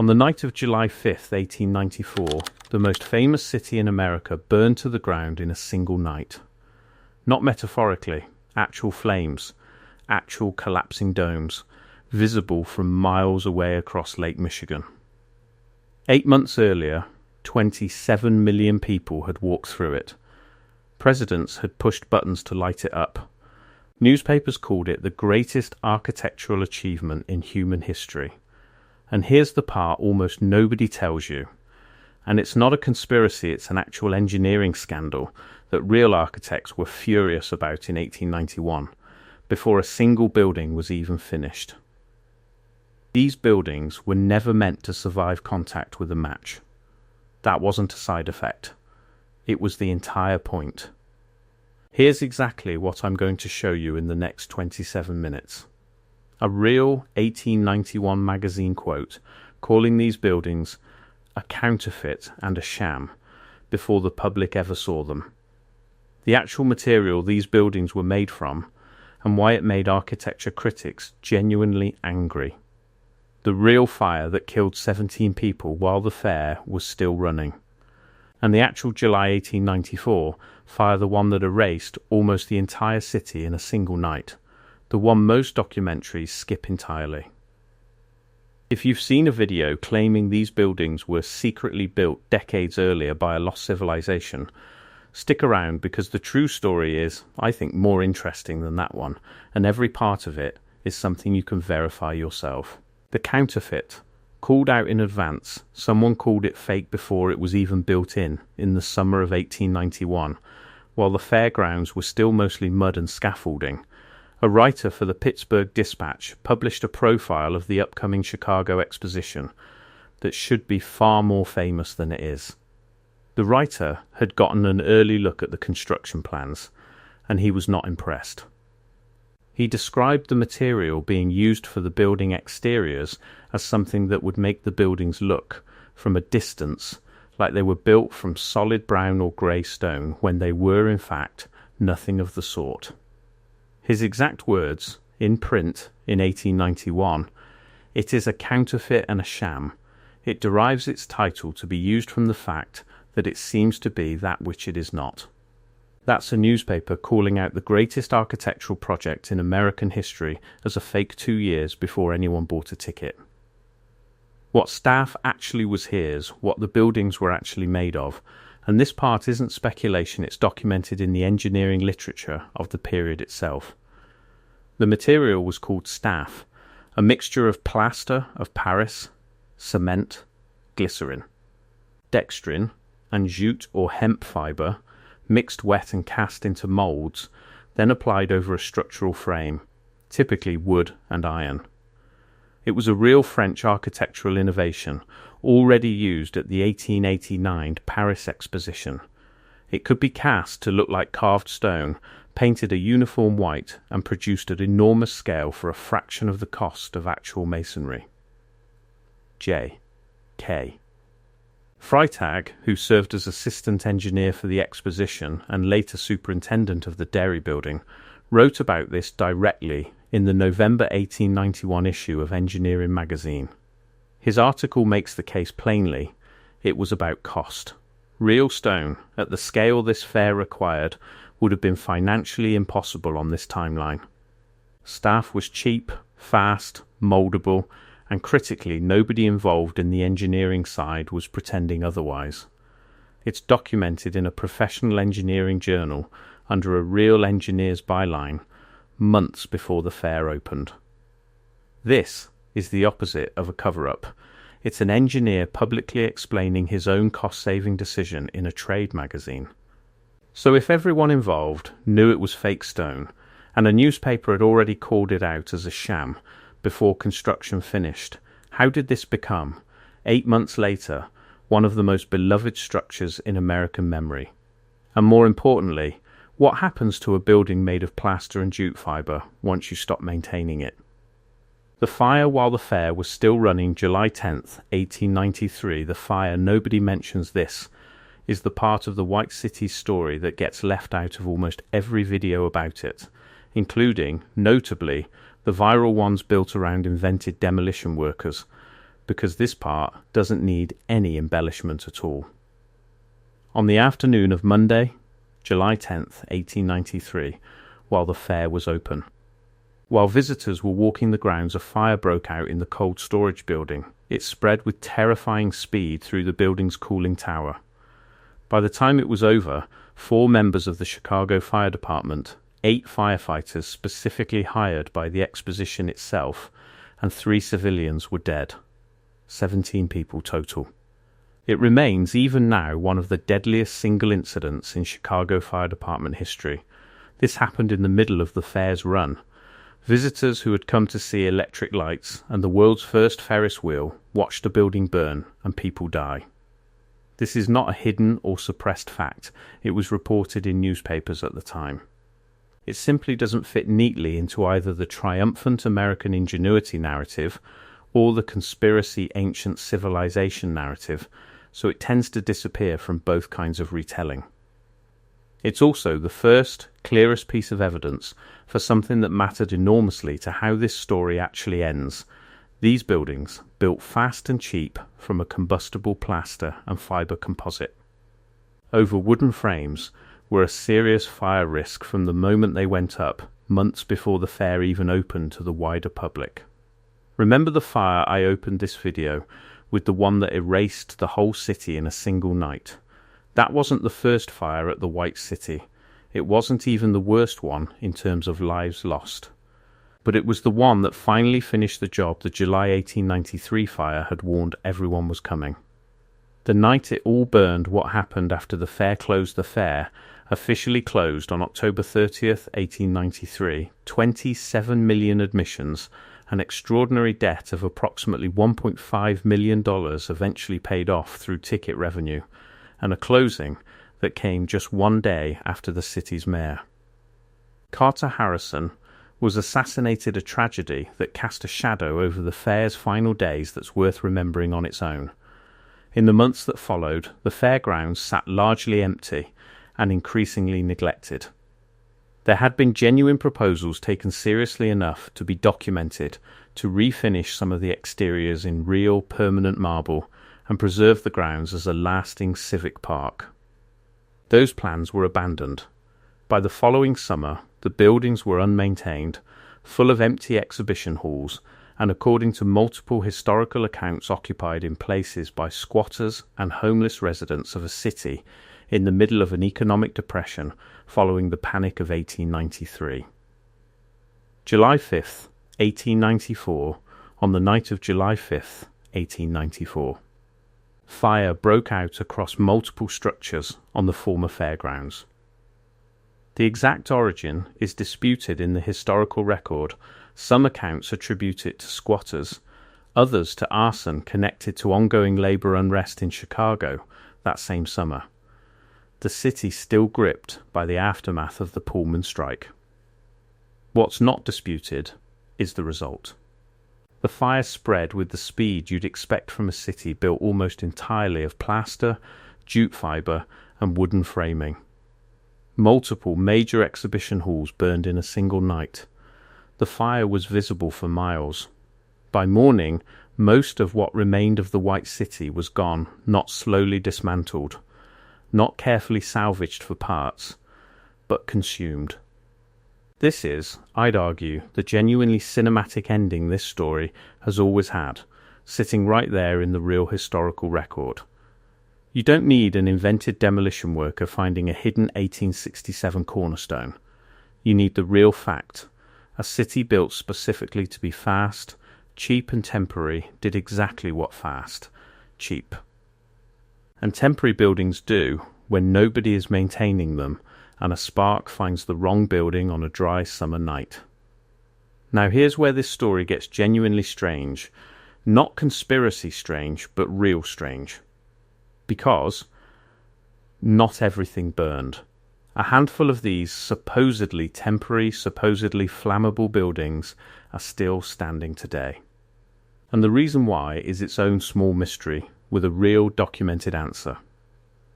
On the night of July 5th, 1894, the most famous city in America burned to the ground in a single night. Not metaphorically, actual flames, actual collapsing domes, visible from miles away across Lake Michigan. 8 months earlier, 27 million people had walked through it. Presidents had pushed buttons to light it up. Newspapers called it the greatest architectural achievement in human history. And here's the part almost nobody tells you. And it's not a conspiracy, it's an actual engineering scandal that real architects were furious about in 1891, before a single building was even finished. These buildings were never meant to survive contact with a match. That wasn't a side effect. It was the entire point. Here's exactly what I'm going to show you in the next 27 minutes. A real 1891 magazine quote calling these buildings a counterfeit and a sham before the public ever saw them. The actual material these buildings were made from and why it made architecture critics genuinely angry. The real fire that killed 17 people while the fair was still running. And the actual July 1894 fire, the one that erased almost the entire city in a single night, the one most documentaries skip entirely. If you've seen a video claiming these buildings were secretly built decades earlier by a lost civilization, stick around because the true story is, I think, more interesting than that one, and every part of it is something you can verify yourself. The counterfeit, called out in advance, someone called it fake before it was even built in the summer of 1891, while the fairgrounds were still mostly mud and scaffolding. A writer for the Pittsburgh Dispatch published a profile of the upcoming Chicago Exposition that should be far more famous than it is. The writer had gotten an early look at the construction plans, and he was not impressed. He described the material being used for the building exteriors as something that would make the buildings look, from a distance, like they were built from solid brown or grey stone when they were, in fact, nothing of the sort. His exact words, in print in 1891, "It is a counterfeit and a sham. It derives its title to be used from the fact that it seems to be that which it is not." That's a newspaper calling out the greatest architectural project in American history as a fake 2 years before anyone bought a ticket. What staff actually was here's what the buildings were actually made of, and this part isn't speculation, it's documented in the engineering literature of the period itself. The material was called staff, a mixture of plaster of Paris, cement, glycerin, dextrin, and jute or hemp fibre, mixed wet and cast into moulds, then applied over a structural frame, typically wood and iron. It was a real French architectural innovation, already used at the 1889 Paris Exposition. It could be cast to look like carved stone, painted a uniform white, and produced at enormous scale for a fraction of the cost of actual masonry. J. K. Freytag, who served as assistant engineer for the exposition and later superintendent of the dairy building, wrote about this directly in the November 1891 issue of Engineering magazine. His article makes the case plainly. It was about cost. Real stone, at the scale this fair required, would have been financially impossible on this timeline. Staff was cheap, fast, mouldable, and critically, nobody involved in the engineering side was pretending otherwise. It's documented in a professional engineering journal under a real engineer's byline, months before the fair opened. This is the opposite of a cover-up. It's an engineer publicly explaining his own cost-saving decision in a trade magazine. So if everyone involved knew it was fake stone, and a newspaper had already called it out as a sham before construction finished, how did this become, 8 months later, one of the most beloved structures in American memory? And more importantly, what happens to a building made of plaster and jute fibre once you stop maintaining it? The fire while the fair was still running July 10th, 1893, the fire, nobody mentions this, is the part of the White City's story that gets left out of almost every video about it, including, notably, the viral ones built around invented demolition workers, because this part doesn't need any embellishment at all. On the afternoon of Monday, July 10th, 1893, while the fair was open, while visitors were walking the grounds, a fire broke out in the cold storage building. It spread with terrifying speed through the building's cooling tower. By the time it was over, 4 members of the Chicago Fire Department, 8 firefighters specifically hired by the exposition itself, and 3 civilians were dead. 17 people total. It remains, even now, one of the deadliest single incidents in Chicago Fire Department history. This happened in the middle of the fair's run. Visitors who had come to see electric lights and the world's first Ferris wheel watched a building burn and people die. This is not a hidden or suppressed fact. It was reported in newspapers at the time. It simply doesn't fit neatly into either the triumphant American ingenuity narrative or the conspiracy ancient civilization narrative, so it tends to disappear from both kinds of retelling. It's also the first, clearest piece of evidence for something that mattered enormously to how this story actually ends. These buildings, built fast and cheap from a combustible plaster and fibre composite, over wooden frames, were a serious fire risk from the moment they went up, months before the fair even opened to the wider public. Remember the fire I opened this video with, the one that erased the whole city in a single night? That wasn't the first fire at the White City. It wasn't even the worst one in terms of lives lost. But it was the one that finally finished the job the July 1893 fire had warned everyone was coming. The night it all burned, what happened after the fair closed. The fair officially closed on October 30th, 1893, 27 million admissions, an extraordinary debt of approximately $1.5 million eventually paid off through ticket revenue, and a closing that came just one day after the city's mayor. Carter Harrison was assassinated, a tragedy that cast a shadow over the fair's final days that's worth remembering on its own. In the months that followed, the fairgrounds sat largely empty and increasingly neglected. There had been genuine proposals taken seriously enough to be documented to refinish some of the exteriors in real permanent marble and preserve the grounds as a lasting civic park. Those plans were abandoned. By the following summer, the buildings were unmaintained, full of empty exhibition halls, and according to multiple historical accounts, occupied in places by squatters and homeless residents of a city in the middle of an economic depression following the Panic of 1893. July 5th, 1894, on the night of July 5th, 1894. Fire broke out across multiple structures on the former fairgrounds. The exact origin is disputed in the historical record. Some accounts attribute it to squatters, others to arson connected to ongoing labour unrest in Chicago that same summer. The city still gripped by the aftermath of the Pullman strike. What's not disputed is the result. The fire spread with the speed you'd expect from a city built almost entirely of plaster, jute fibre and wooden framing. Multiple major exhibition halls burned in a single night. The fire was visible for miles. By morning, most of what remained of the White City was gone, not slowly dismantled, not carefully salvaged for parts, but consumed. This is, I'd argue, the genuinely cinematic ending this story has always had, sitting right there in the real historical record. You don't need an invented demolition worker finding a hidden 1867 cornerstone. You need the real fact. A city built specifically to be fast, cheap and temporary did exactly what fast, cheap. And temporary buildings do when nobody is maintaining them and a spark finds the wrong building on a dry summer night. Now here's where this story gets genuinely strange. Not conspiracy strange, but real strange. Because not everything burned. A handful of these supposedly temporary, supposedly flammable buildings are still standing today. And the reason why is its own small mystery, with a real documented answer.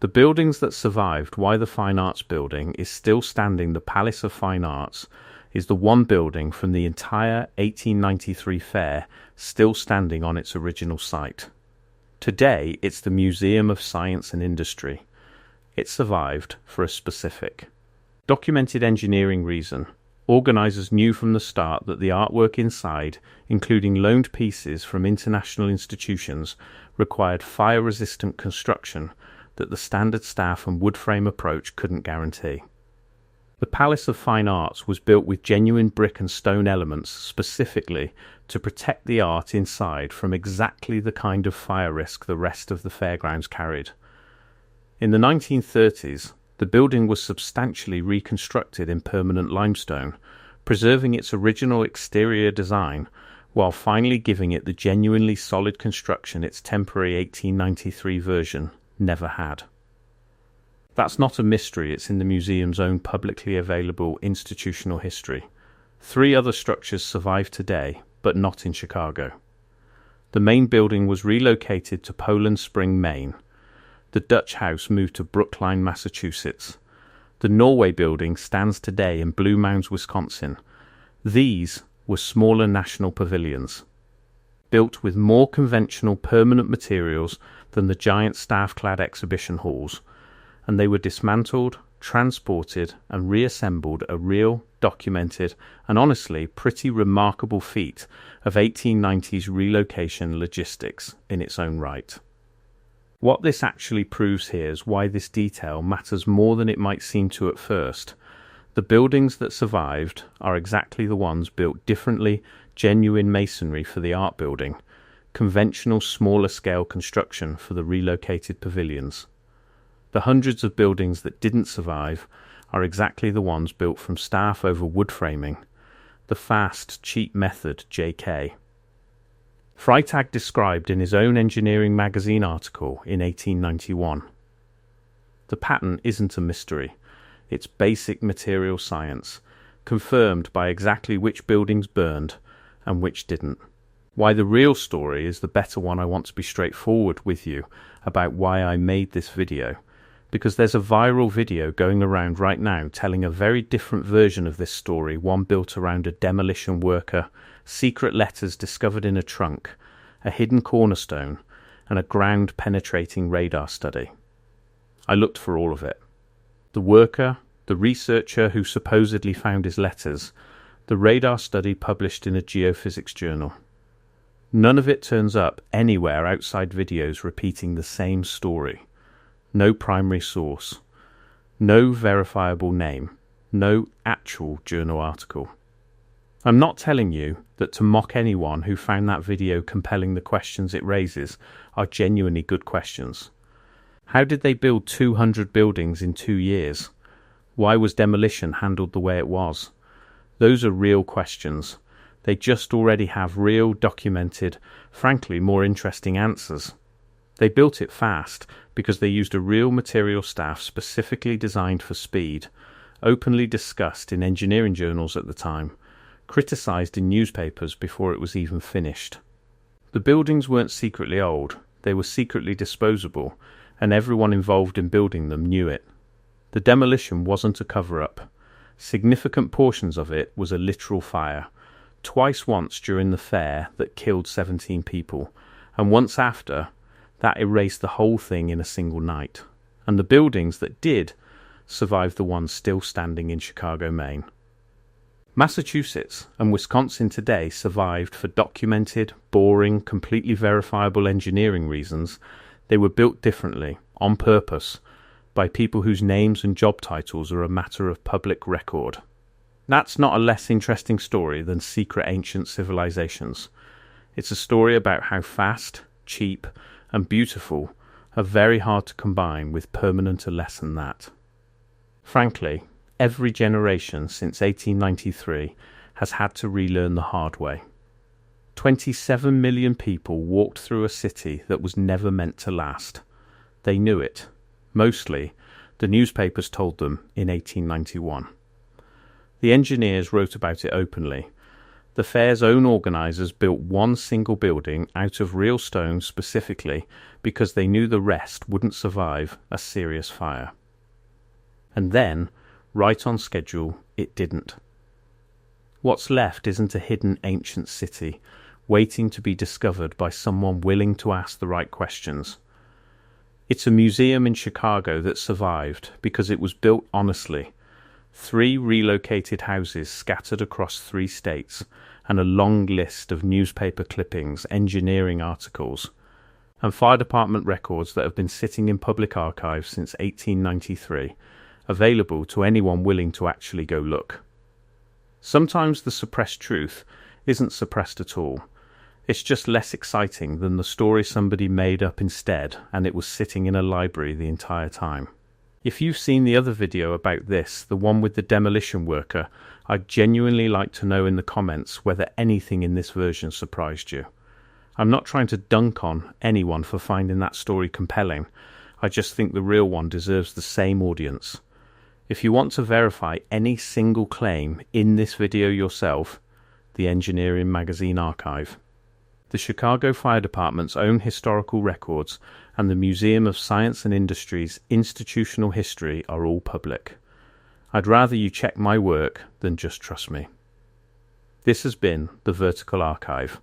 The buildings that survived, why the Fine Arts Building is still standing, the Palace of Fine Arts, is the one building from the entire 1893 fair still standing on its original site. Today, it's the Museum of Science and Industry. It survived for a specific, documented engineering reason. Organisers knew from the start that the artwork inside, including loaned pieces from international institutions, required fire-resistant construction that the standard staff and wood frame approach couldn't guarantee. The Palace of Fine Arts was built with genuine brick and stone elements specifically to protect the art inside from exactly the kind of fire risk the rest of the fairgrounds carried. In the 1930s, the building was substantially reconstructed in permanent limestone, preserving its original exterior design while finally giving it the genuinely solid construction its temporary 1893 version never had. That's not a mystery, it's in the museum's own publicly available institutional history. 3 other structures survive today, but not in Chicago. The main building was relocated to Poland Spring, Maine. The Dutch House moved to Brookline, Massachusetts. The Norway building stands today in Blue Mounds, Wisconsin. These were smaller national pavilions, built with more conventional permanent materials than the giant staff-clad exhibition halls, and they were dismantled, transported, and reassembled, a real, documented, and honestly pretty remarkable feat of 1890s relocation logistics in its own right. What this actually proves here is why this detail matters more than it might seem to at first. The buildings that survived are exactly the ones built differently, genuine masonry for the art building, conventional smaller scale construction for the relocated pavilions. The hundreds of buildings that didn't survive are exactly the ones built from staff over wood framing, the fast, cheap method JK. Freytag described in his own engineering magazine article in 1891. The pattern isn't a mystery, it's basic material science, confirmed by exactly which buildings burned and which didn't. Why the real story is the better one. I want to be straightforward with you about why I made this video, because there's a viral video going around right now telling a very different version of this story, one built around a demolition worker, secret letters discovered in a trunk, a hidden cornerstone, and a ground-penetrating radar study. I looked for all of it. The worker, the researcher who supposedly found his letters, the radar study published in a geophysics journal. None of it turns up anywhere outside videos repeating the same story. No primary source. No verifiable name. No actual journal article. I'm not telling you that to mock anyone who found that video compelling. The questions it raises are genuinely good questions. How did they build 200 buildings in 2 years? Why was demolition handled the way it was? Those are real questions. They just already have real, documented, frankly more interesting answers. They built it fast because they used a real material staff specifically designed for speed, openly discussed in engineering journals at the time, criticised in newspapers before it was even finished. The buildings weren't secretly old, they were secretly disposable, and everyone involved in building them knew it. The demolition wasn't a cover-up. Significant portions of it was a literal fire, once during the fair that killed 17 people, and once after, that erased the whole thing in a single night. And the buildings that did survived the ones still standing in Chicago, Maine. Massachusetts and Wisconsin today survived for documented, boring, completely verifiable engineering reasons. They were built differently, on purpose, by people whose names and job titles are a matter of public record. That's not a less interesting story than secret ancient civilizations. It's a story about how fast, cheap, and beautiful are very hard to combine with permanenter less than that. Frankly, every generation since 1893 has had to relearn the hard way. 27 million people walked through a city that was never meant to last. They knew it. Mostly, the newspapers told them in 1891. The engineers wrote about it openly. The fair's own organisers built one single building out of real stone specifically because they knew the rest wouldn't survive a serious fire. And then, right on schedule, it didn't. What's left isn't a hidden ancient city, waiting to be discovered by someone willing to ask the right questions. It's a museum in Chicago that survived because it was built honestly. 3 relocated houses scattered across 3 states, and a long list of newspaper clippings, engineering articles, and fire department records that have been sitting in public archives since 1893, available to anyone willing to actually go look. Sometimes the suppressed truth isn't suppressed at all. It's just less exciting than the story somebody made up instead and it was sitting in a library the entire time. If you've seen the other video about this, the one with the demolition worker, I'd genuinely like to know in the comments whether anything in this version surprised you. I'm not trying to dunk on anyone for finding that story compelling. I just think the real one deserves the same audience. If you want to verify any single claim in this video yourself, the Engineering Magazine Archive. The Chicago Fire Department's own historical records and the Museum of Science and Industry's institutional history are all public. I'd rather you check my work than just trust me. This has been the Vertical Archive.